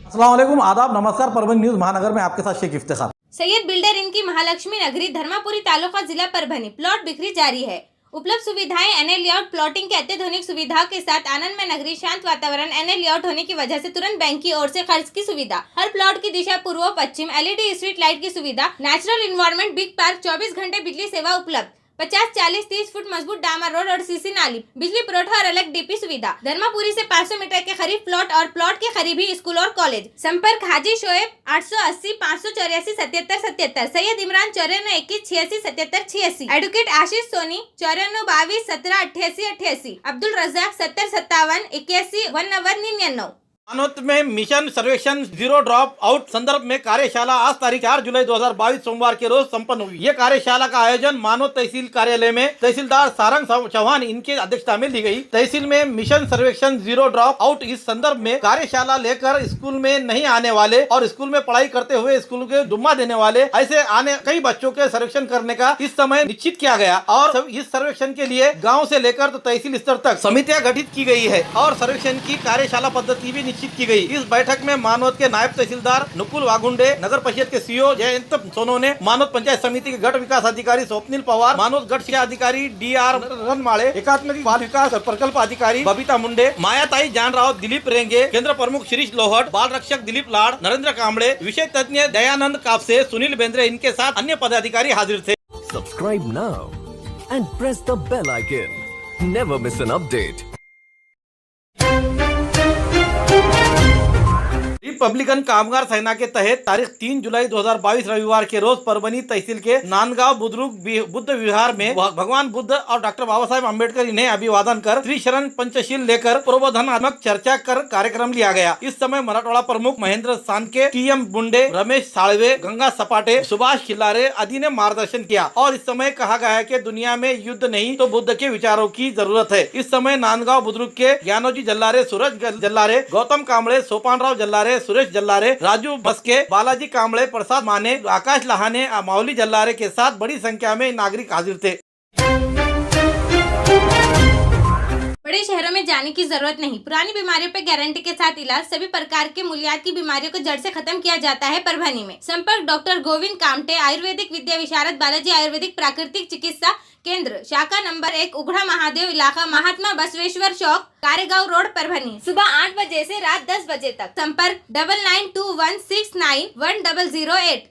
अस्सलाम वालेकुम, आदाब, नमस्कार। परभणी न्यूज महानगर में आपके साथ शेख इफ्तिखार। सैयद बिल्डर इनकी महालक्ष्मी नगरी धर्मापुरी तालुका जिला परभणी प्लॉट बिक्री जारी है। उपलब्ध सुविधाएं एनएल लेआउट प्लॉटिंग के अत्याधुनिक सुविधाओं के साथ आनंदमय नगरी, शांत वातावरण, एनएल लेआउट होने की वजह से तुरंत बैंक की ओर से खर्च की सुविधा, हर प्लॉट की दिशा पूर्व पश्चिम, एलईडी स्ट्रीट लाइट की सुविधा, नेचुरल इन्वायरमेंट, बिग पार्क, 24 घंटे बिजली सेवा उपलब्ध, 50, 40, 30 फुट मजबूत डामर रोड और सीसी नाली, बिजली पुरवठा और अलग डीपी सुविधा। धर्मापुरी से 500 मीटर के करीब प्लॉट और प्लॉट के करीब ही स्कूल और कॉलेज। संपर्क हाजी शोएब 880 584 77 77, सैयद इमरान 94 21 86 77 86, एडवोकेट आशीष सोनी 94 22 17 88 88, अब्दुल रजाक 70 57 81 19 99। मानवत में मिशन सर्वेक्षण जीरो ड्रॉप आउट संदर्भ में कार्यशाला आज तारीख 4 जुलाई 2022 सोमवार के रोज संपन्न हुई। ये कार्यशाला का आयोजन मानवत तहसील कार्यालय में तहसीलदार सारंग चौहान इनके अध्यक्षता में ली गई। तहसील में मिशन सर्वेक्षण जीरो ड्रॉप आउट इस संदर्भ में कार्यशाला लेकर स्कूल में नहीं आने वाले और स्कूल में पढ़ाई करते हुए स्कूल के दुम्मा देने वाले ऐसे आने कई बच्चों के सर्वेक्षण करने का इस समय निश्चित किया गया और इस सर्वेक्षण के लिए गाँव से लेकर तो तहसील स्तर तक समितियां गठित की गई है और सर्वेक्षण की कार्यशाला पद्धति भी की गई। इस बैठक में मानवत के नायब तहसीलदार नुकुल वागुंडे, नगर परिषद के सीईओ जयंत सोनोने, मानवत पंचायत समिति के गट विकास अधिकारी स्वप्निल पवार, मानवत गट शिक्षा अधिकारी डीआर रनमाळे, एकात्मिक बाल विकास प्रकल्प अधिकारी बबीता मुंडे, मायाताई जान राव, दिलीप रेंगे, केंद्र प्रमुख शिरीष लोहट, बाल रक्षक दिलीप लाड़, नरेंद्र कांबळे, विषय तज्ञ दयानंद कापसे, सुनील बेंद्रे, इनके साथ अन्य पदाधिकारी हाजिर थे। Subscribe now and press the bell icon. Never miss an update. Republican कामगार सेना के तहत तारीख 3 जुलाई 2022 रविवार के रोज परभणी तहसील के नांदगांव बुद्ध विहार में भगवान बुद्ध और डॉक्टर बाबा साहेब अम्बेडकर इन्हें अभिवादन कर त्रिशरण पंचशील लेकर प्रबोधनात्मक चर्चा कर कार्यक्रम लिया गया। इस समय मराठवाड़ा प्रमुख महेंद्र सानके, टीएम बुंडे, रमेश साळवे, गंगा सपाटे, सुभाष खिल्लारे आदि ने मार्गदर्शन किया और इस समय कहा गया है कि दुनिया में युद्ध नहीं तो बुद्ध के विचारों की जरूरत है। इस समय नांदगांव बुद्रुक के ज्ञानोजी जल्लारे, सूरज जल्लारे, गौतम कांबळे, सोपानराव जल्लारे, सुरेश जल्लारे, राजू बस्के, बालाजी कांबळे, प्रसाद माने, आकाश लहाने, माउली जल्लारे के साथ बड़ी संख्या में नागरिक हाजिर थे। बड़े शहरों में जाने की जरूरत नहीं, पुरानी बीमारियों पर गारंटी के साथ इलाज, सभी प्रकार के मूल्यात की बीमारियों को जड़ से खत्म किया जाता है परभणी में। संपर्क डॉक्टर गोविंद कामटे, आयुर्वेदिक विद्या विशारद, बालाजी आयुर्वेदिक प्राकृतिक चिकित्सा केंद्र, शाखा नंबर 1, उघड़ा महादेव इलाका, महात्मा बसवेश्वर चौक, कारेगांव रोड, परभणी, सुबह 8 बजे से रात 10 बजे तक। संपर्क 9921691008।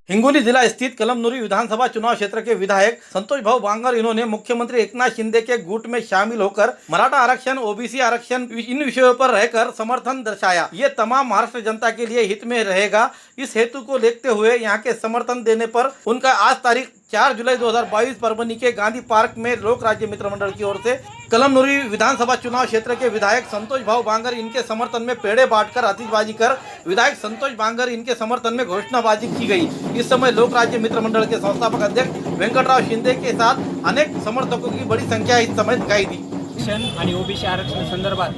हिंगोली जिला स्थित कलमनुरी विधानसभा चुनाव क्षेत्र के विधायक संतोष भाऊ बांगर इन्होंने मुख्यमंत्री एकनाथ शिंदे के गुट में शामिल होकर मराठा आरक्षण, ओबीसी आरक्षण इन विषयों पर रहकर समर्थन दर्शाया। ये तमाम महाराष्ट्र जनता के लिए हित में रहेगा। इस हेतु को देखते हुए यहाँ के समर्थन देने पर उनका आज तारीख 4 जुलाई 2022 परभणी के गांधी पार्क में लोक राज्य मित्र मंडल की ओर से कलमनुरी विधानसभा चुनाव क्षेत्र के विधायक संतोष भाऊ बांगर इनके समर्थन में पेड़े बांटकर आतिशबाजी कर विधायक संतोष बांगर इनके समर्थन में घोषणाबाजी की गई। इस समय लोक राज्य मित्र मंडल के संस्थापक अध्यक्ष वेंकटराव शिंदे के साथ अनेक समर्थकों की बड़ी संख्या इस समय दिखाई दी। आरक्षण आणि ओबीसी आरक्षण संदर्भात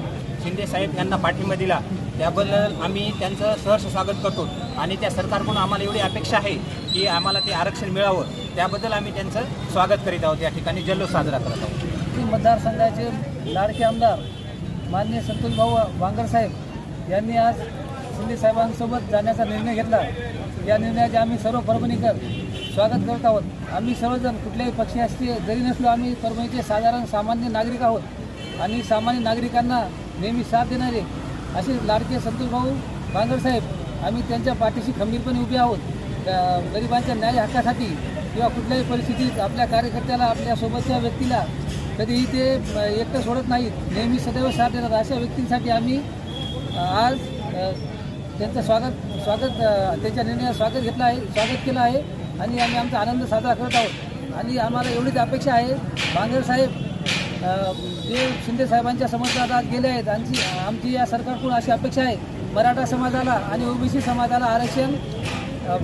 शिंदे साहेब यांना पाठिंबा दिला त्याबद्दल आम्ही त्यांचं सहर्ष स्वागत करतो आणि त्या सरकारकडून आम्हाला एवढी अपेक्षा आहे की आम्हाला ते आरक्षण मिळावं, त्याबद्दल आम्ही त्यांचं स्वागत करीत आहोत। या ठिकाणी जल्लोष साजरा करत आहोत। मतदारसंघाचे लाडके आमदार माननीय संतोष भाऊ बांगर साहेब यांनी आज शिंदे साहेबांसोबत जाण्याचा निर्णय घेतला। या निर्णयाचे आम्ही सर्व परभणीकर स्वागत करत आहोत। आम्ही सर्वजण कुठल्याही पक्षाशी जरी नसलो आम्ही परभणीचे साधारण सामान्य नागरिक आहोत आणि सामान्य नागरिकांना नेहमी साथ देणारे असे लाडके संतोष भाऊ बांगर साहेब आम्ही त्यांच्या पाठीशी खंबीरपणे उभे आहोत। गरिबांच्या न्याय हक्कासाठी किंवा कुठल्याही परिस्थितीत आपल्या कार्यकर्त्याला, आपल्या सोबतच्या व्यक्तीला कधीही ते एकटं सोडत नाहीत, नेहमी सदैव साथ देतात। अशा व्यक्तींसाठी आम्ही आज त्यांचं त्यांच्या निर्णयात स्वागत केलं आहे आणि आम्ही आमचा आनंद साजरा करत आहोत। आणि आम्हाला एवढीच अपेक्षा आहे, बांगर साहेब जे शिंदे साहेबांच्या समर्थनात गेले आहेत, आमची या सरकारकडून अशी अपेक्षा आहे मराठा समाजाला आणि ओबीसी समाजाला आरक्षण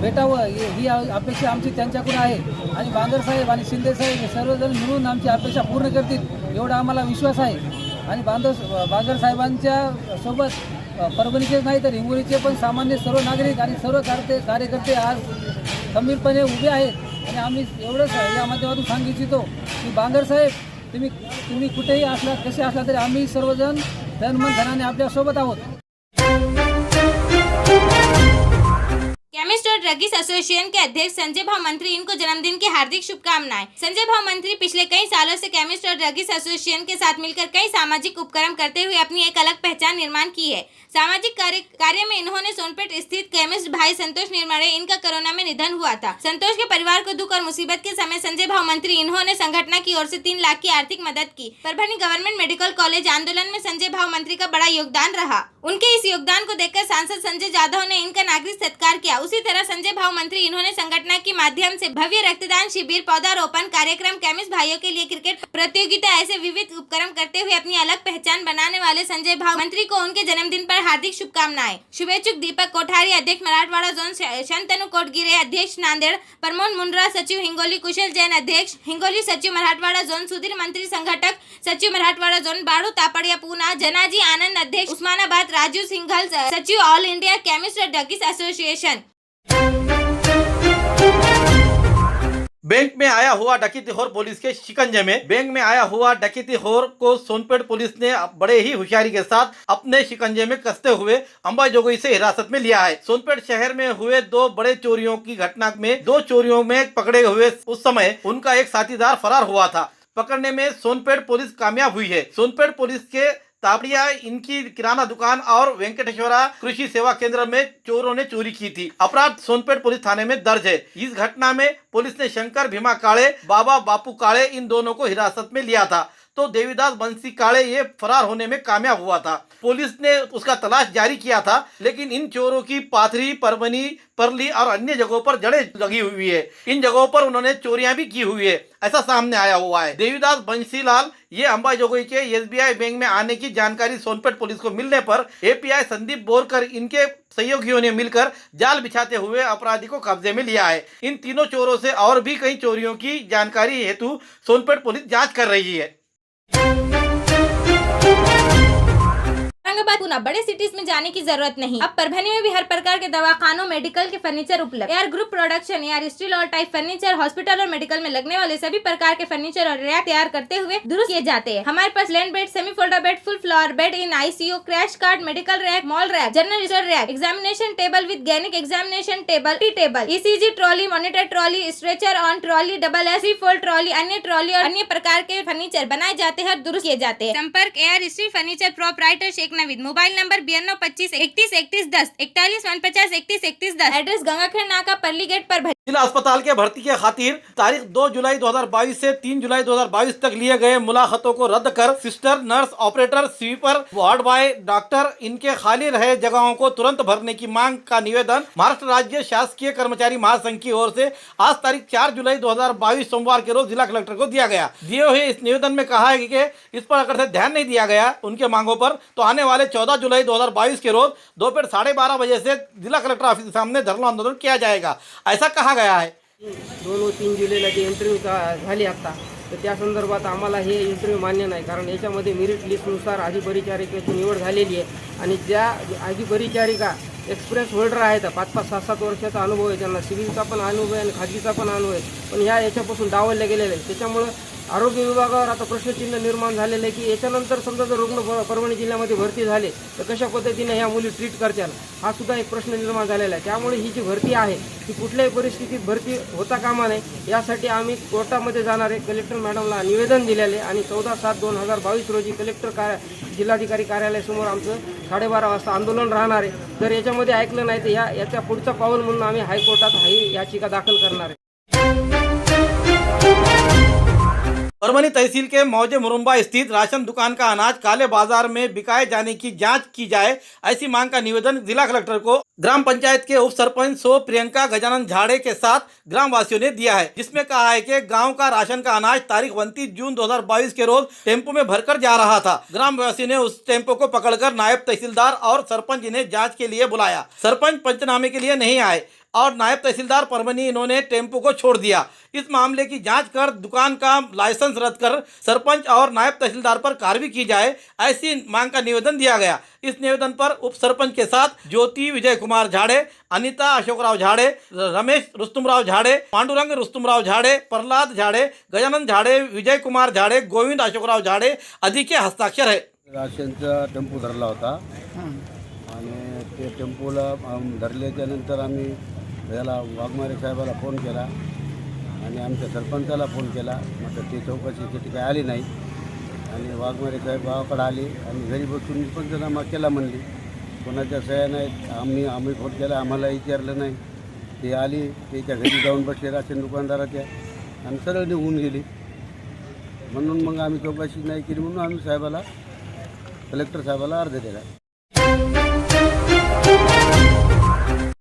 भेटावं, ही अपेक्षा आमची त्यांच्याकडून आहे। आणि बांगर साहेब आणि शिंदे साहेब सर्वजण मिळून आमची अपेक्षा पूर्ण करतील एवढा आम्हाला विश्वास आहे। आणि बांगर साहेबांच्या सोबत परभणीचेच नाही तर हिंगोलीचे पण सामान्य सर्व नागरिक आणि सर्व कार्यकर्ते आज खंबीरपणे उभे आहेत। आणि आम्ही एवढंच या माध्यमातून सांगू इच्छितो की बांगर साहेब तुम्ही कुठेही असला कसे असला तरी आम्ही सर्वजण तन मन धनाने आपल्यासोबत आहोत. केमिस्ट और ड्रगिस्ट एसोसिएशन के अध्यक्ष संजय भाव मंत्री इनको जन्मदिन की हार्दिक शुभकामनाएं. संजय भाव मंत्री पिछले कई सालों से केमिस्ट और ड्रगिस्ट एसोसिएशन के साथ मिलकर कई सामाजिक उपक्रम करते हुए अपनी एक अलग पहचान निर्माण की है. सामाजिक कार्य में इन्होंने सोनपेट स्थित केमिस्ट भाई संतोष निर्मणे इनका कोरोना में निधन हुआ था. संतोष के परिवार को दुख और मुसीबत के समय संजय भाव मंत्री इन्होंने संगठन की ओर से 3 लाख की आर्थिक मदद की. परभनी गवर्नमेंट मेडिकल कॉलेज आंदोलन में संजय भाव मंत्री का बड़ा योगदान रहा. उनके इस योगदान को देखकर सांसद संजय जाधव ने इनका नागरिक सत्कार किया. उसी तरह संजय भाव मंत्री इन्होंने संगठन के माध्यम से भव्य रक्तदान शिविर, पौधारोपण कार्यक्रम, केमिस्ट भाइयों के लिए क्रिकेट प्रतियोगिता ऐसे विविध उपक्रम करते हुए अपनी अलग पहचान बनाने वाले संजय भाव मंत्री को उनके जन्मदिन पर हार्दिक शुभकामनाएं. शुभेच्छुक दीपक कोठारी, अध्यक्ष मराठवाड़ा जोन, शंतनु कोटगिरे, अध्यक्ष नांदेड़, प्रमोद मुंड्रा, सचिव हिंगोली, कुशल जैन, अध्यक्ष हिंगोली, सचिव मराठवाड़ा जोन, सुधीर मंत्री, संघटक सचिव मराठवाड़ा जोन, बाड़ू तापड़िया पूना, जनाजी आनंद, अध्यक्ष उस्मानाबाद, राजू सिंघल, सचिव ऑल इंडिया केमिस्ट और ड्रगिस्ट एसोसिएशन. बैंक में आया हुआ डकैतीखोर पुलिस के शिकंजे में. बैंक में आया हुआ डकैतीखोर को सोनपेट पुलिस ने बड़े ही होशियारी के साथ अपने शिकंजे में कसते हुए अंबाजोगाई से हिरासत में लिया है. सोनपेट शहर में हुए 2 बड़े चोरियों की घटना में 2 चोरियों में पकड़े हुए उस समय उनका एक साथीदार फरार हुआ था. पकड़ने में सोनपेट पुलिस कामयाब हुई है. सोनपेट पुलिस के तापड़िया इनकी किराना दुकान और वेंकटेश्वरा कृषि सेवा केंद्र में चोरों ने चोरी की थी. अपराध सोनपेट पुलिस थाने में दर्ज है. इस घटना में पुलिस ने शंकर भीमा काळे, बाबा बापू काळे इन दोनों को हिरासत में लिया था. तो देवीदास बंसी काळे ये फरार होने में कामयाब हुआ था. पुलिस ने उसका तलाश जारी किया था, लेकिन इन चोरों की पाथरी, परभनी, परली और अन्य जगहों पर जड़ें लगी हुई है. इन जगहों पर उन्होंने चोरियां भी की हुई है, ऐसा सामने आया हुआ है. देवीदास बंसीलाल ये अंबाजोगाई के एसबीआई बैंक में आने की जानकारी सोनपेट पुलिस को मिलने पर एपीआई संदीप बोरकर इनके सहयोगियों ने मिलकर जाल बिछाते हुए अपराधी को कब्जे में लिया है. इन तीनों चोरों से और भी कई चोरियों की जानकारी हेतु सोनपेट पुलिस जांच कर रही है. औरंगाबाद, पुणे बड़े सिटीज में जाने की जरूरत नहीं. अब परभनी में भी हर प्रकार के दवाखानों, मेडिकल के फर्नीचर उपलब्ध. Air group production air steel और टाइप फर्नीचर हॉस्पिटल और मेडिकल में लगने वाले सभी प्रकार के फर्नीचर और रैक तैयार करते हुए दुरुस्त किए जाते हैं. हमारे पास land bed, semi fowler bed, full fowler bed in ICU, crash cart, medical rack, mall rack, general store rack, examination table with gynaec examination table, tea table, ECG trolley, monitor trolley, stretcher on trolley, double AC fold trolley, अन्य trolley और अन्य प्रकार के furniture बनाए जाते हैं और दुरुस्त किए जाते हैं. संपर्क air steel furniture proprietor Sheikh Naveed. Mobile number 9225 31 31 10, 41 49 31 31 10. Address Gangakhed नाका, परली गेट पर. जिला अस्पताल के भर्ती के खातिर तारीख 2 जुलाई 2022 से 3 जुलाई 2022 तक लिए गए मुलाकातों को रद्द कर sister, nurse, operator, sweeper, ward boy, doctor इनके खाली रहे जगहों को तुरंत भरने की मांग का निवेदन महाराष्ट्र राज्य शासकीय कर्मचारी महासंघ की ओर से आज तारीख 4 जुलाई 2022 सोमवार के रोज जिला कलेक्टर को दिया गया. दिए हुए इस निवेदन में कहा है कि इस पर अगर से ध्यान नहीं दिया गया उनके मांगों पर तो आने वाले 14 जुलाई 2022 के रोज दोपहर 12:30 बजे से जिला कलेक्टर ऑफिस के सामने धरना आंदोलन किया जाएगा, ऐसा कहा गया है. 2 व 3 जुलैला जे इंटरव्ह्यू झाली आत्ता, तर त्या संदर्भात आम्हाला हे इंटरव्ह्यू मान्य नाही. कारण याच्यामध्ये मेरिट लिस्टनुसार आधी परिचारिकेची निवड झालेली आहे आणि ज्या आधी परिचारिका एक्सपिरियन्स होल्डर आहेत, 5-5, 6-7 वर्षाचा अनुभव आहे, त्यांना सिव्हिलचा पण अनुभव आहे आणि खाजगीचा पण अनुभव आहे, पण याच्यापासून डावलले गेलेले आहे. त्याच्यामुळं आरोग्य विभागावर आता प्रश्नचिन्ह निर्माण झालेलं आहे की याच्यानंतर समजा जर रुग्ण परभणी जिल्ह्यामध्ये भरती झाले तर कशा पद्धतीने ह्या मुली ट्रीट करतील, हा सुद्धा एक प्रश्न निर्माण झालेला आहे. त्यामुळे ही जी भरती आहे ती कुठल्याही परिस्थितीत भरती होता कामा नये यासाठी आम्ही कोर्टामध्ये जाणारे कलेक्टर मॅडमला निवेदन दिलेले आणि 14/7/2022 रोजी कलेक्टर जिल्हाधिकारी कार्यालयासमोर आमचं 12:30 वाजता आंदोलन राहणार आहे. जर याच्यामध्ये ऐकलं नाही तर याच्या पुढचं पाऊल म्हणून आम्ही हायकोर्टात ही याचिका दाखल करणार आहे. परभनी तहसील के मौजे मुरुम्बा स्थित राशन दुकान का अनाज काले बाजार में बिकाए जाने की जांच की जाए, ऐसी मांग का निवेदन जिला कलेक्टर को ग्राम पंचायत के उप सरपंच सो प्रियंका गजानन झाड़े के साथ ग्राम वासियों ने दिया है. जिसमें कहा है कि गांव का राशन का अनाज तारीख 29 जून 2022 के रोज टेम्पो में भरकर जा रहा था. ग्रामवासी ने उस टेम्पो को पकड़कर नायब तहसीलदार और सरपंच ने जांच के लिए बुलाया. सरपंच पंचनामे के लिए नहीं आए. और नायब तहसीलदार परभनी इन्होंने टेम्पो को छोड़ दिया। इस मामले की जांच कर दुकान का लाइसेंस रद्द कर सरपंच और नायब तहसीलदार पर कार्रवाई की जाए, ऐसी मांग का निवेदन दिया गया। इस निवेदन पर उप सरपंच के साथ ज्योति विजय कुमार झाड़े, अनिता अशोकराव झाड़े, रमेश रुस्तुमराव झाड़े, पांडुरंग रुस्तुमराव झाड़े, प्रहलाद झाड़े, गजानन झाड़े, विजय कुमार झाड़े, गोविंद अशोकराव झाड़े आदि के हस्ताक्षर है। राशनचा टेम्पो धरला होता आणि ते टेम्पोला धरल्याच्या नंतर आम्ही याला वाघमारे साहेबाला फोन केला आणि आमच्या सरपंचाला फोन केला, मात्र ते चौकशीसाठी काही आली नाही आणि वाघमारे साहेब गावाकडे आले आणि घरी बसून पंचनामा केला म्हणली, कोणाच्या सह्या नाहीत, आम्ही फोन केला, आम्हाला विचारलं नाही, ते आली त्याच्या घरी जाऊन बसले राशन दुकानदाराच्या आणि सरळ निघून गेली, म्हणून मग आम्ही चौकशी नाही केली, म्हणून आम्ही साहेबाला कलेक्टर साहबाला अर्ज दिला।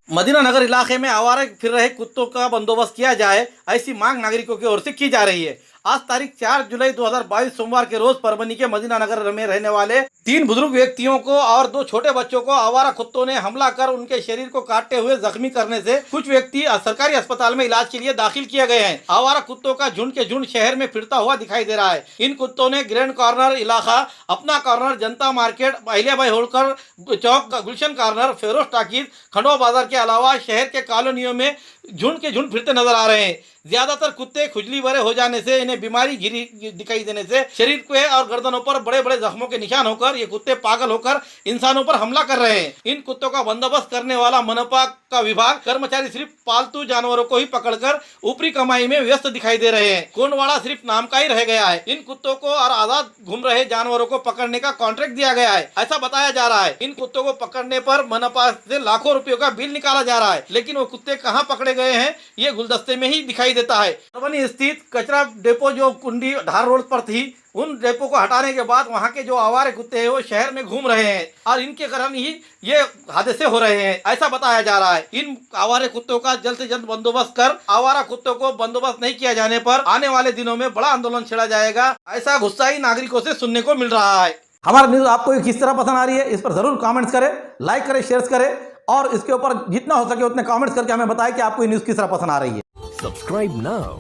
मदीना नगर इलाके में आवारा फिर रहे कुत्तों का बंदोबस्त किया जाए, ऐसी मांग नागरिकों की ओर से की जा रही है। आज तारीख 4 जुलाई 2022 सोमवार के रोज परभनी के मदीना नगर में रहने वाले 3 बुजुर्ग व्यक्तियों को और 2 छोटे बच्चों को आवारा कुत्तों ने हमला कर उनके शरीर को काटते हुए जख्मी करने से कुछ व्यक्ति सरकारी अस्पताल में इलाज के लिए दाखिल किए गए हैं। आवारा कुत्तों का झुंड के झुंड शहर में फिरता हुआ दिखाई दे रहा है। इन कुत्तों ने ग्रैंड कॉर्नर इलाका, अपना कॉर्नर, जनता मार्केट, अहिल्याबाई होलकर चौक, गुलशन कॉर्नर, फेरोज टाकीज, खंडवा बाजार के अलावा शहर के कॉलोनियों में झुंड के झुंड फिरते नजर आ रहे हैं। ज्यादातर कुत्ते खुजली भरे हो जाने से, इन्हें बीमारी घिरी दिखाई देने से शरीर के और गर्दनों पर बड़े बड़े जख्मों के निशान होकर ये कुत्ते पागल होकर इंसानों पर हमला कर रहे हैं। इन कुत्तों का बंदोबस्त करने वाला मनपा का विभाग कर्मचारी सिर्फ पालतू जानवरों को ही पकड़कर ऊपरी कमाई में व्यस्त दिखाई दे रहे हैं। कोंडवाड़ा सिर्फ नाम का ही रह गया है। इन कुत्तों को और आजाद घूम रहे जानवरों को पकड़ने का कॉन्ट्रैक्ट दिया गया है, ऐसा बताया जा रहा है। इन कुत्तों को पकड़ने पर मनपा से लाखों रुपयों का बिल निकाला जा रहा है, लेकिन वो कुत्ते कहाँ पकड़े गए हैं ये गुलदस्ते में ही दिखाई देता है। परभनी स्थित कचरा डेपो जो कुंडी धार रोड पर थी, उन डेपो को हटाने के बाद वहां के जो आवारे कुत्ते हैं वो शहर में घूम रहे हैं और इनके कारण ही ये हादसे हो रहे हैं, ऐसा बताया जा रहा है। इन आवारे कुत्तों का जल्द से जल्द बंदोबस्त कर आवारा कुत्तों को बंदोबस्त नहीं किया जाने पर आने वाले दिनों में बड़ा आंदोलन छेड़ा जाएगा, ऐसा गुस्सा ही नागरिकों से सुनने को मिल रहा है। हमारा न्यूज आपको किस तरह पसंद आ रही है, इस पर जरूर कमेंट्स करें, लाइक करें, शेयर करें और इसके ऊपर जितना हो सके उतने कमेंट्स करके हमें बताएं कि आपको ये न्यूज किस तरह पसंद आ रही है। Subscribe now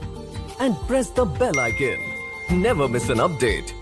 and press the bell icon. Never miss an update.